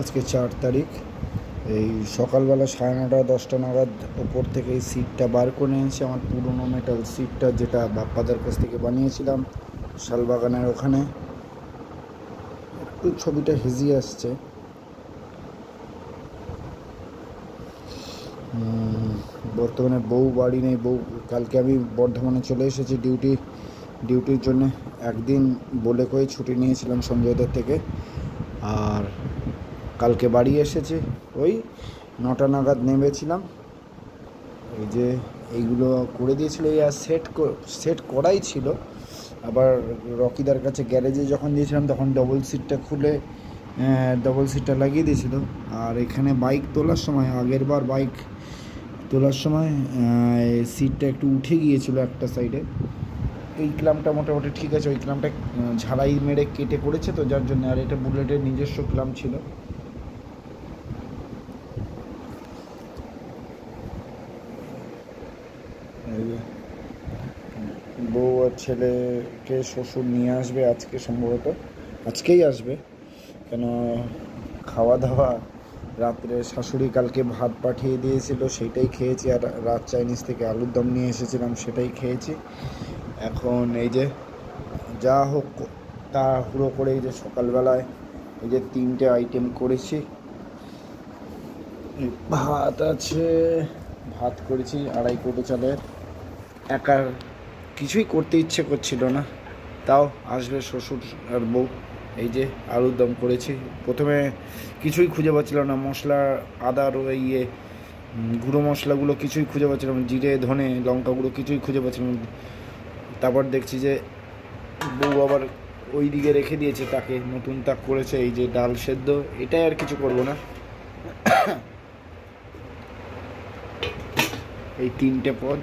আজকে 4 তারিখ। এই সকালবেলা 9:30-10টা নাগাদ ওপর থেকে এই সিটটা বার করে এনেছি, আমার পুরনো মেটাল সিটটা, যেটা বাপ্পাদার কাছ থেকে বানিয়েছিলাম শালবাগানের ওখানে। একটু ছবিটা হেজি আসছে। বর্তমানে বউ বাড়ি নেই। কালকে আমি বর্ধমানে চলে এসেছি ডিউটির জন্য। একদিন বলে কয়ে ছুটি নিয়েছিলাম সঞ্জয়দের থেকে, আর কালকে বাড়ি এসেছি। ওই 9টা নাগাদ নেমেছিলাম। এই যে এইগুলো করে দিয়েছিল, এই আর সেট করাই ছিল। আবার রকিদার কাছে গ্যারেজে যখন দিয়েছিলাম তখন ডবল সিটটা লাগিয়ে দিয়েছিল। আর এখানে বাইক তোলার সময়, আগের বার বাইক তোলার সময় সিটটা একটু উঠে গিয়েছিল একটা সাইডে। এই ক্লাম্পটা মোটামুটি ঠিক আছে, ওই ক্লাম্পটা ঝালাই মেরে কেটে করেছে তো, যার জন্য। আর এটা বুলেটের নিজস্ব ক্লাম্প ছিল। বউ আর ছেলেকে শ্বশুর নিয়ে আসবে আজকে, সম্ভবত আজকেই আসবে। কেন খাওয়া দাওয়া রাত্রে শাশুড়ি কালকে ভাত পাঠিয়ে দিয়েছিল, সেইটাই খেয়েছি। আর রাত চাইনিজ থেকে আলুর দম নিয়ে এসেছিলাম, সেটাই খেয়েছি। এখন এই যে যা হোক তাড়াহুড়ো করে এই যে সকালবেলায় এই যে 3টে আইটেম করেছি। ভাত করেছি 2.5 কৌটো চালের। একার কিছুই করতে ইচ্ছে করছিল না, তাও আসবে শ্বশুর আর বউ। এই যে আলুর দম করেছি। প্রথমে কিছুই খুঁজে পাচ্ছিলাম না, মশলা আদার গুঁড়ো মশলাগুলো কিছুই খুঁজে পাচ্ছিলাম না, জিরে ধনে লঙ্কা গুঁড়ো কিছুই খুঁজে পাচ্ছিলাম না। তারপর দেখছি যে বউ আবার ওই দিকে রেখে দিয়েছে, তাকে নতুন তাক করেছে। এই যে ডাল সেদ্ধ, এটাই, আর কিছু করব না। এই 3টে পদ।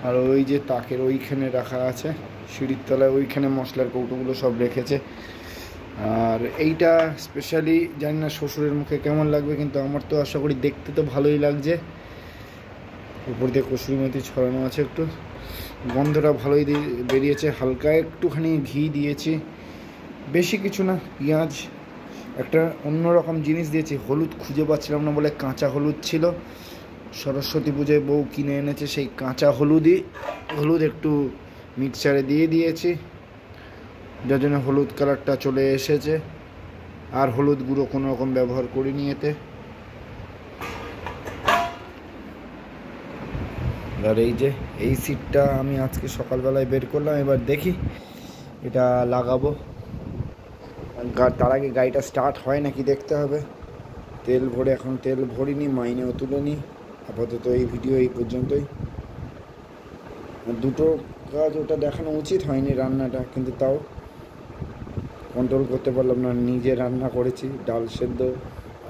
আর ওই যে তাকের ওইখানে রাখা আছে সিঁড়ির তলায়, ওইখানে মশলার কৌটোগুলো সব রেখেছে। আর এইটা স্পেশালি জানি না শ্বশুরের মুখে কেমন লাগবে, কিন্তু আমার তো আশা করি দেখতে তো ভালোই লাগছে। উপর দিয়ে কসুরি মেথি ছড়ানো আছে, একটু গন্ধটা ভালোই বেরিয়েছে। হালকা একটুখানি ঘি দিয়েছি, বেশি কিছু না। পেঁয়াজ, একটা অন্যরকম জিনিস দিয়েছি। হলুদ খুঁজে পাচ্ছিলাম না বলে কাঁচা হলুদ ছিল, সরস্বতী পুজোয় বউ কিনে এনেছে, সেই কাঁচা হলুদ একটু মিক্সচারে দিয়ে দিয়েছি, যার জন্য হলুদ কালারটা চলে এসেছে। আর হলুদ গুঁড়ো কোনো রকম ব্যবহার করিনি এতে। আর এই যে এই সিটটা আমি আজকে সকালবেলায় বের করলাম, এবার দেখি এটা লাগাবো। তার আগে গাড়িটা স্টার্ট হয় নাকি দেখতে হবে। এখন তেল ভরিনি, মাইনেও তুলিনি। আপাতত এই ভিডিও এই পর্যন্তই। দুটো কাজ ওটা দেখানো উচিত হয়নি, রান্নাটা, কিন্তু তাও কন্ট্রোল করতে পারলাম না। নিজে রান্না করেছি, ডাল সেদ্ধ,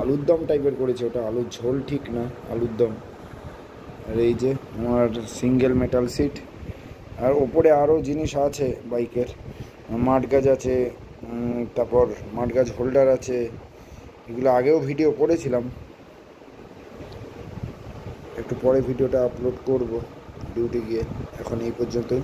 আলুর দম টাইপের করেছি, ওটা আলুর ঝোল ঠিক না, আলুর দম। আর এই যে আমার সিঙ্গেল মেটাল সিট। আর ওপরে আরও জিনিস আছে বাইকের, মাঠগাজ আছে, তারপর মাঠগাজ হোল্ডার আছে। এগুলো আগেও ভিডিও করেছিলাম, একটু পরে ভিডিওটা আপলোড করব ডিউটি গিয়ে। এখন এই পর্যন্তই।